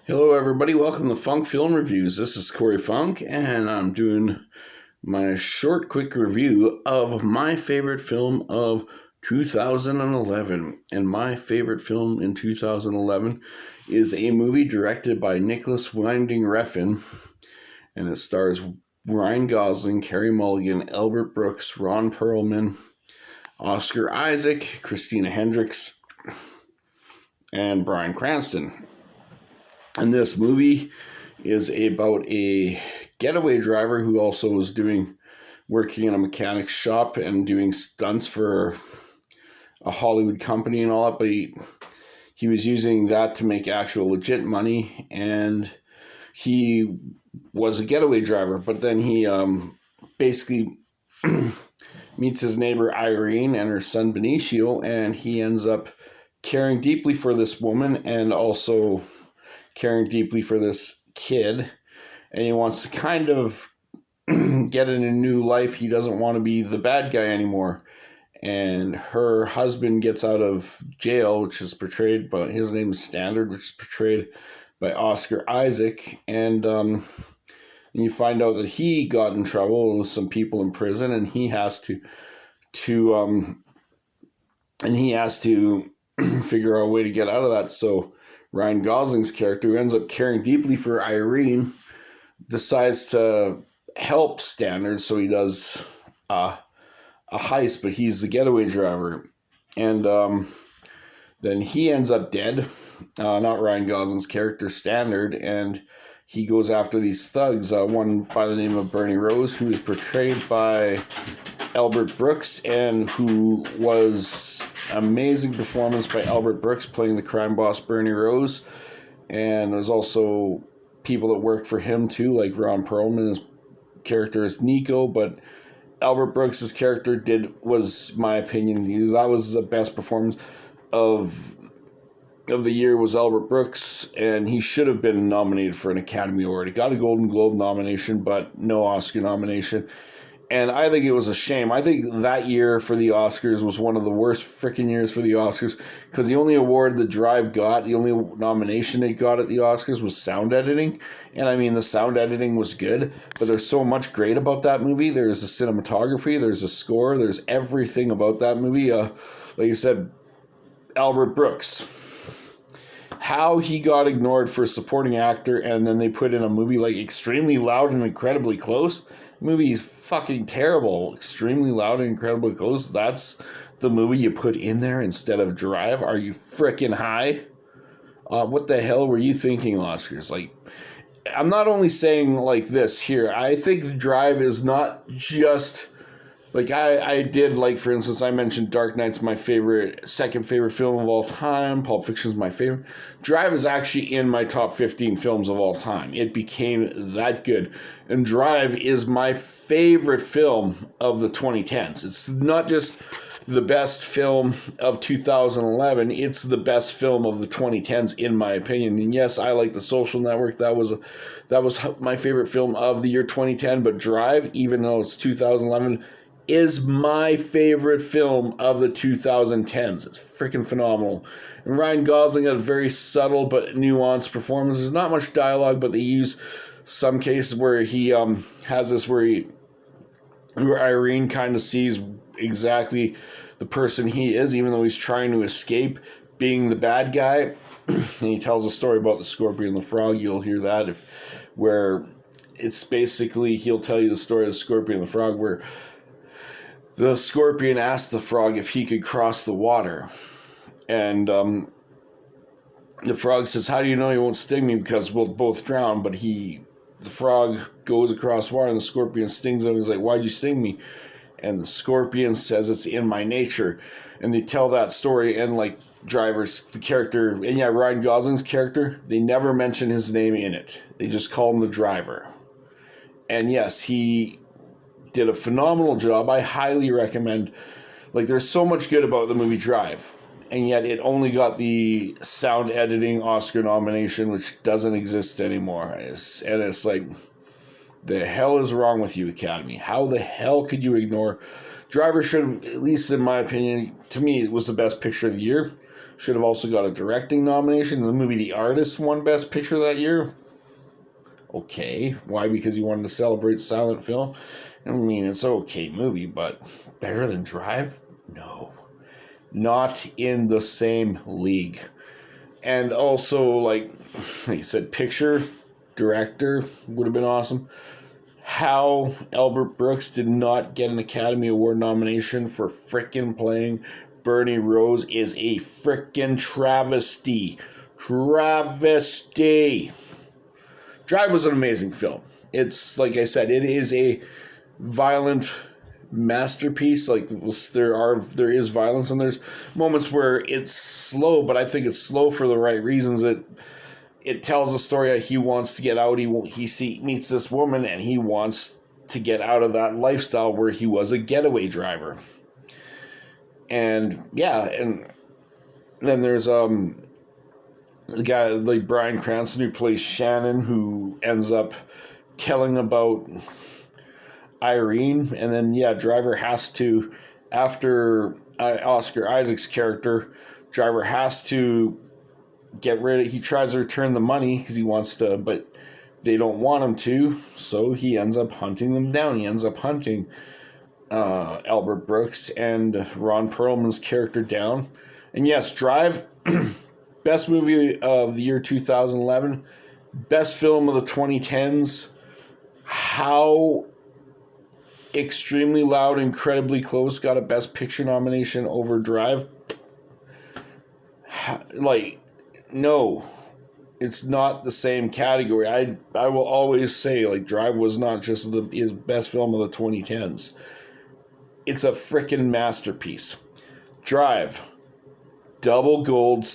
Hello, everybody. Welcome to Funk Film Reviews. This is Corey Funk, and I'm doing my short, quick review of my favorite film of 2011. And my favorite film in 2011 is a movie directed by Nicholas Winding Refn, and it stars Ryan Gosling, Carey Mulligan, Albert Brooks, Ron Perlman, Oscar Isaac, Christina Hendricks, and Bryan Cranston. And this movie is about a getaway driver who also was working in a mechanic's shop and doing stunts for a Hollywood company and all that, but he was using that to make actual legit money, and he was a getaway driver, but then he basically meets his neighbor Irene and her son Benicio, and he ends up caring deeply for this woman and also caring deeply for this kid, and he wants to kind of get in a new life. He doesn't want to be the bad guy anymore, and her husband gets out of jail, which is portrayed by, his name is Standard, which is portrayed by Oscar Isaac, and you find out that he got in trouble with some people in prison, and he has to figure out a way to get out of that. So Ryan Gosling's character, who ends up caring deeply for Irene, decides to help Standard, so he does a heist, but he's the getaway driver. And then he ends up dead, not Ryan Gosling's character, Standard, and he goes after these thugs, one by the name of Bernie Rose, who is portrayed by Albert Brooks, and who was amazing performance by Albert Brooks playing the crime boss Bernie Rose. And there's also people that work for him too, like Ron Perlman's character is Nico, but Albert Brooks's character was my opinion, that was the best performance of the year was Albert Brooks, and he should have been nominated for an Academy Award. He got a Golden Globe nomination, but no Oscar nomination. And I think it was a shame. I think that year for the Oscars was one of the worst freaking years for the Oscars, because the only award that Drive got, the only nomination it got at the Oscars was sound editing. And I mean, the sound editing was good, but there's so much great about that movie. There's a cinematography, there's a score, there's everything about that movie. Like I said, Albert Brooks. How he got ignored for supporting actor, and then they put in a movie like Extremely Loud and Incredibly Close. The movie is fucking terrible. Extremely Loud and Incredibly Close. That's the movie you put in there instead of Drive. Are you freaking high? What the hell were you thinking, Oscars? Like, I'm not only saying like this here. I think Drive is not just... Like, I did, like, for instance, I mentioned Dark Knight's my second favorite film of all time. Pulp Fiction's my favorite. Drive is actually in my top 15 films of all time. It became that good. And Drive is my favorite film of the 2010s. It's not just the best film of 2011. It's the best film of the 2010s, in my opinion. And yes, I like The Social Network. That was my favorite film of the year 2010. But Drive, even though it's 2011... is my favorite film of the 2010s. It's freaking phenomenal. And Ryan Gosling had a very subtle but nuanced performance. There's not much dialogue, but they use some cases where he has this where Irene kind of sees exactly the person he is, even though he's trying to escape being the bad guy. And he tells a story about the scorpion and the frog. You'll hear that where it's basically, he'll tell you the story of the scorpion and the frog, where the scorpion asked the frog if he could cross the water. And the frog says, "How do you know he won't sting me? Because we'll both drown." But the frog goes across water, and the scorpion stings him. He's like, "Why'd you sting me?" And the scorpion says, "It's in my nature." And they tell that story, and like the character, and yeah, Ryan Gosling's character, they never mention his name in it. They just call him the driver. And yes, he did a phenomenal job. I highly recommend. Like, there's so much good about the movie Drive, and yet it only got the sound editing Oscar nomination, which doesn't exist anymore. And it's like, the hell is wrong with you, Academy? How the hell could you ignore? Driver should have, at least in my opinion, to me, it was the best picture of the year. Should have also got a directing nomination. The movie The Artist won Best Picture that year. Okay. Why? Because you wanted to celebrate silent film? I mean, it's an okay movie, but better than Drive? No. Not in the same league. And also, like you said, picture, director would have been awesome. How Albert Brooks did not get an Academy Award nomination for frickin' playing Bernie Rose is a frickin' travesty. Travesty. Drive was an amazing film. It's, like I said, it is a violent masterpiece. Like, there is violence, and there's moments where it's slow, but I think it's slow for the right reasons. It tells a story that he wants to get out. He meets this woman, and he wants to get out of that lifestyle where he was a getaway driver. And yeah, and then there's the guy like Bryan Cranston who plays Shannon, who ends up telling about Irene, and then yeah, Driver has to, after Oscar Isaac's character, Driver has to get rid of, he tries to return the money because he wants to, but they don't want him to, so he ends up hunting them down. He ends up hunting Albert Brooks and Ron Perlman's character down. And yes, Drive, best movie of the year 2011, best film of the 2010s. How Extremely Loud, Incredibly Close got a Best Picture nomination over Drive. Like, no, it's not the same category. I will always say, like, Drive was not just his best film of the 2010s. It's a freaking masterpiece. Drive, double gold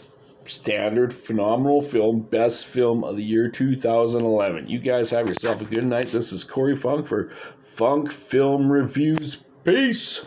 standard, phenomenal film, best film of the year 2011. You guys have yourself a good night. This is Corey Funk for Funk Film Reviews. Peace.